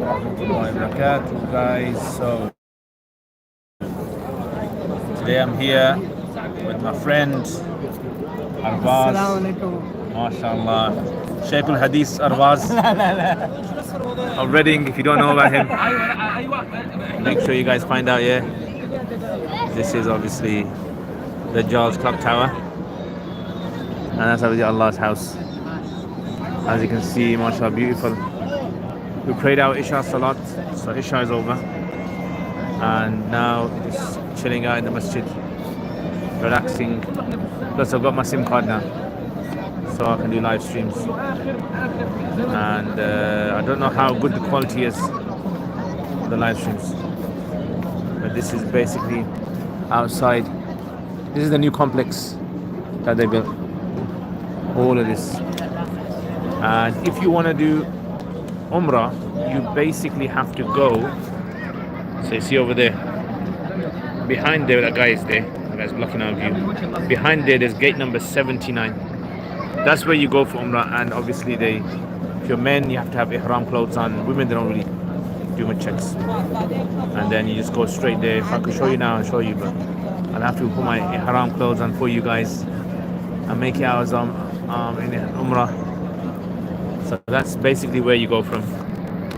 warahmatullahi wabarakatuh, guys. So today I'm here with my friend Arvaz. MashaAllah. Shaykh al Hadith Arvaz of Reading. If you don't know about him, make sure you guys find out. Yeah, this is obviously the Dajjal's clock tower, and that's obviously Allah's house. As you can see, mashallah, beautiful. We prayed our Isha Salat, so Isha is over, and now just chilling out in the masjid, relaxing. Plus I've got my SIM card now, so I can do live streams. And I don't know how good the quality is, the live streams, but this is basically outside. This is the new complex that they built, all of this. And if you want to do Umrah, you basically have to go. So you see over there, behind there, that guy is there. That guy's blocking our view. Behind there, there's gate number 79. That's where you go for Umrah. And obviously, if you're men, you have to have ihram clothes on. Women, they don't really do much checks. And then you just go straight there. If I could show you now, I'll show you, but I'll have to put my ihram clothes on for you guys and make it ours in Umrah. So that's basically where you go from.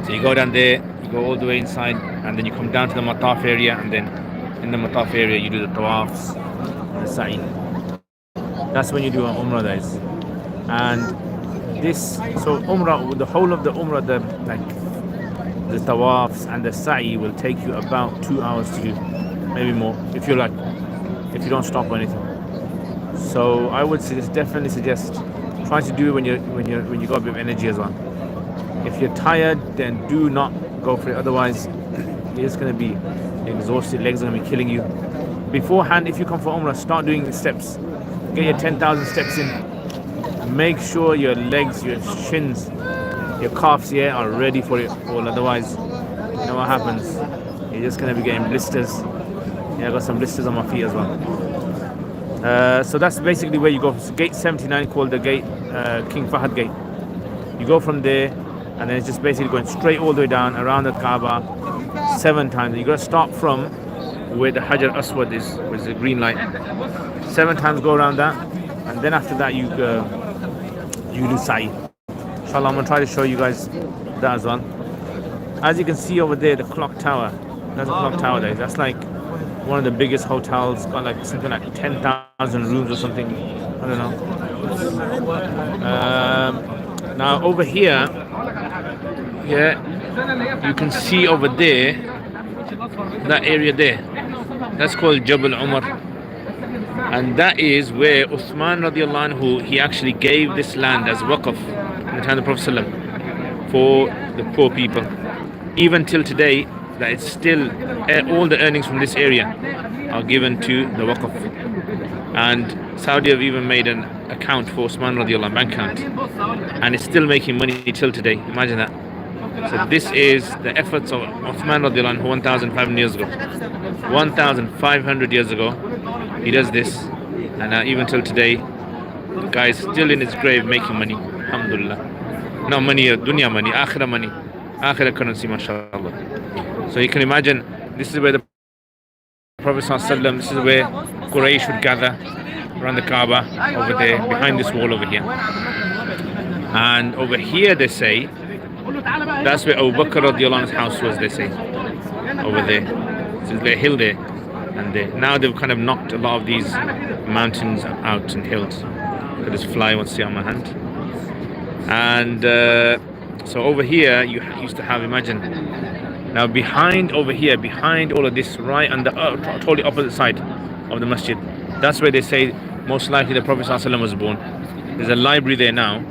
So you go down there, you go all the way inside, and then you come down to the Mataf area, and then in the Mataf area you do the Tawafs and the Sa'i. That's when you do an Umrah, guys. And this, so Umrah, the whole of the Umrah, the Tawafs and the Sa'i will take you about 2 hours to do, maybe more, if you don't stop or anything. So I would definitely suggest try to do it when you got a bit of energy as well. If you're tired, then do not go for it. Otherwise, you're just going to be exhausted. Legs are going to be killing you. Beforehand, if you come for Umrah, start doing the steps. Get your 10,000 steps in. Make sure your legs, your shins, your calves here are ready for it. Or otherwise, you know what happens? You're just going to be getting blisters. Yeah, I got some blisters on my feet as well. So that's basically where you go. It's gate 79, called the gate King Fahad gate. You go from there, and then it's just basically going straight all the way down around the Kaaba 7 times. You got to start from where the Hajar Aswad is, which is the green light. 7 times go around that, and then after that you do Sa'i. Inshallah, I'm gonna try to show you guys that as well. As you can see over there, the clock tower. That's a clock tower there. That's like one of the biggest hotels, got like something like 10,000 rooms or something. I don't know. Now over here, yeah, you can see over there, that area there. That's called Jabal Umar, and that is where Uthman radiallahu anhu, he actually gave this land as waqf in the time of the Prophet ﷺ for the poor people. Even till today, that it's still all the earnings from this area are given to the waqf. And Saudi have even made an account for Uthman radiallahu anhu, bank account, and it's still making money till today. Imagine that. So this is the efforts of Uthman radiallahu anhu 1,500 years ago. 1,500 years ago, he does this, and even till today, the guy is still in his grave making money. Alhamdulillah. Not money, dunya money, akhirah money, akhirah currency, mashallah. So you can imagine, this is where the Prophet ﷺ, this is where Quraysh would gather around the Kaaba, over there, behind this wall over here. And over here they say, that's where Abu Bakr radiallahu anhu's house was, they say, over there. So there's a hill there, and there. Now they've kind of knocked a lot of these mountains out and hills. Look at this fly, wants to see on my hand. And so over here, you used to have, imagine, now behind over here, behind all of this, right on the totally opposite side of the masjid, that's where they say most likely the Prophet ﷺ was born. There's a library there now,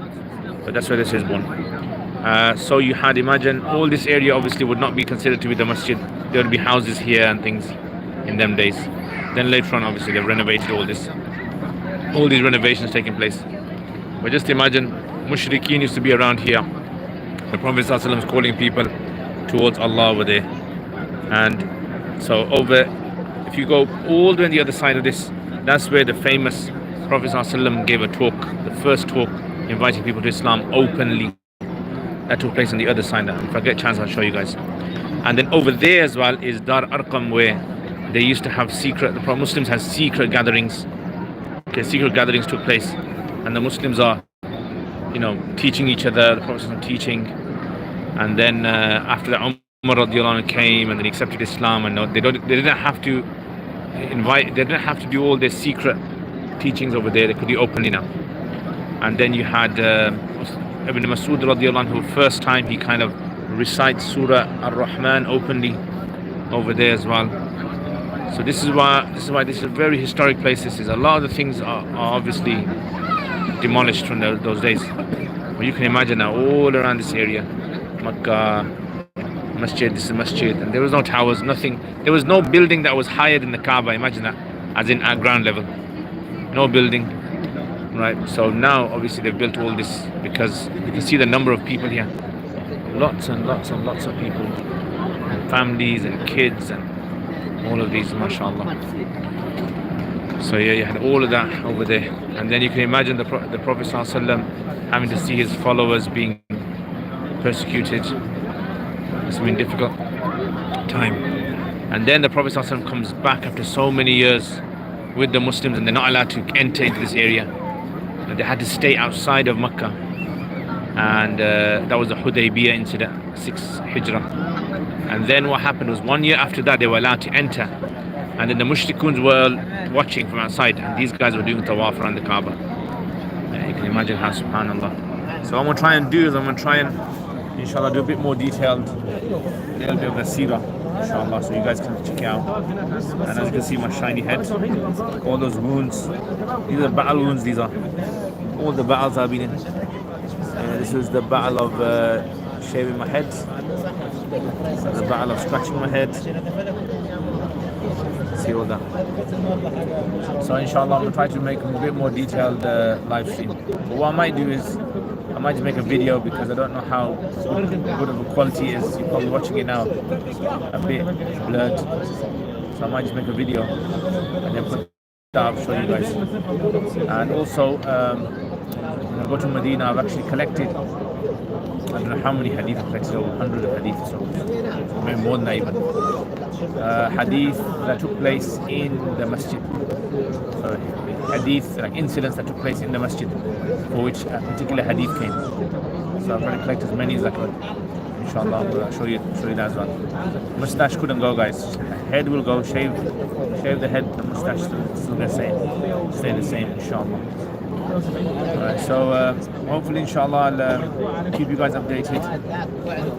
but that's where they say he was born. So you had, imagine, all this area obviously would not be considered to be the masjid. There would be houses here and things in them days. Then later on, obviously, they've renovated all this. All these renovations taking place. But just imagine, Mushrikeen used to be around here. The Prophet ﷺ is calling people towards Allah over there. And so if you go all the way on the other side of this, that's where the famous Prophet ﷺ gave a talk, the first talk, inviting people to Islam openly. that took place on the other side. If I get a chance, I'll show you guys. And then over there as well is Dar Arqam, where they used to have secret, the Muslims had secret gatherings. Okay, secret gatherings took place, and the Muslims are, teaching each other, the Prophet was teaching. And then after that, Umar radiallahu anhu came, and then he accepted Islam, and they didn't have to do all their secret teachings over there. They could do openly now. And then you had Ibn Mas'ud radiallahu anhu, first time he kind of recites Surah Ar-Rahman openly over there as well. So this is why this is a very historic place. This is, a lot of the things are obviously demolished from those days. But you can imagine now, all around this area, Makkah, Masjid, this is Masjid, and there was no towers, nothing. There was no building that was higher than the Kaaba. Imagine that, as in at ground level. No building, right? So now, obviously, they've built all this because you can see the number of people here. Lots and lots and lots of people, and families and kids and all of these, mashallah. So yeah, you had all of that over there. And then you can imagine the Prophet ﷺ having to see his followers being persecuted. It's been a difficult time. And then the Prophet ﷺ comes back after so many years with the Muslims, and they're not allowed to enter into this area. And they had to stay outside of Makkah. And that was the Hudaybiyah incident, 6 Hijrah. And then what happened was, 1 year after that, they were allowed to enter. And then the mushrikuns were watching from outside, and these guys were doing tawaf around the Kaaba. Yeah, you can imagine how, subhanallah. So what I'm going to try and do is, I'm going to try and, inshallah, do a bit more detailed, a little bit of the seerah, inshallah, so you guys can check it out. And as you can see, my shiny head, all those wounds, these are battle wounds, these are. All the battles I've been in. This is the battle of shaving my head, the battle of scratching my head. See all that. So inshallah, I'm going to try to make a bit more detailed live stream. But what I might do is, I might just make a video, because I don't know how good of a quality it is. You're probably watching it now a bit blurred. So I might just make a video and then put that up, show you guys. And also, when I go to Medina, I've actually collected, I don't know how many hadith I've collected, over 100 of hadith, so maybe more than that even. Hadith that took place in the masjid. So hadith, like incidents that took place in the masjid, for which a particular hadith came. So I've tried to collect as many as I could. Inshallah, I'll show you that as well. Mustache couldn't go, guys. Head will go, shave the head, the mustache still the same. Stay the same, inshallah. Alright, so hopefully, inshallah, I'll keep you guys updated.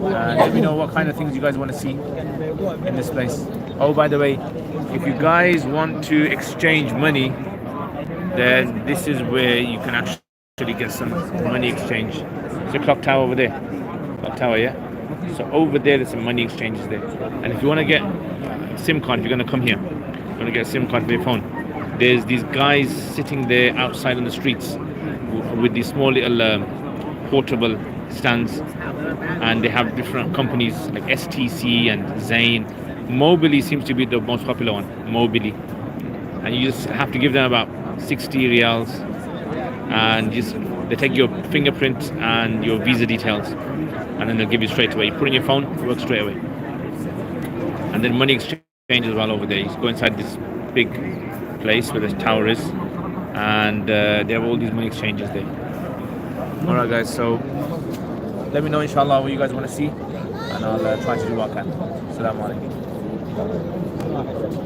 Let me know what kind of things you guys want to see in this place. Oh, by the way, if you guys want to exchange money, then this is where you can actually get some money exchange. There's a clock tower over there. Clock tower, yeah? So over there, there's some money exchanges there. And if you want to get a SIM card, if you're going to come here, you want to get a SIM card for your phone, there's these guys sitting there outside on the streets with these small little portable stands, and they have different companies like STC and Zain. Mobily seems to be the most popular one, Mobily. And you just have to give them about 60 riyals, and they take your fingerprint and your visa details, and then they'll give you straight away. You put in your phone, it works straight away. And then money exchange as well over there. You go inside this big place where the tower is, and they have all these money exchanges there. Alright guys, so let me know inshallah what you guys want to see, and I'll try to do what I can. Assalamu alaikum.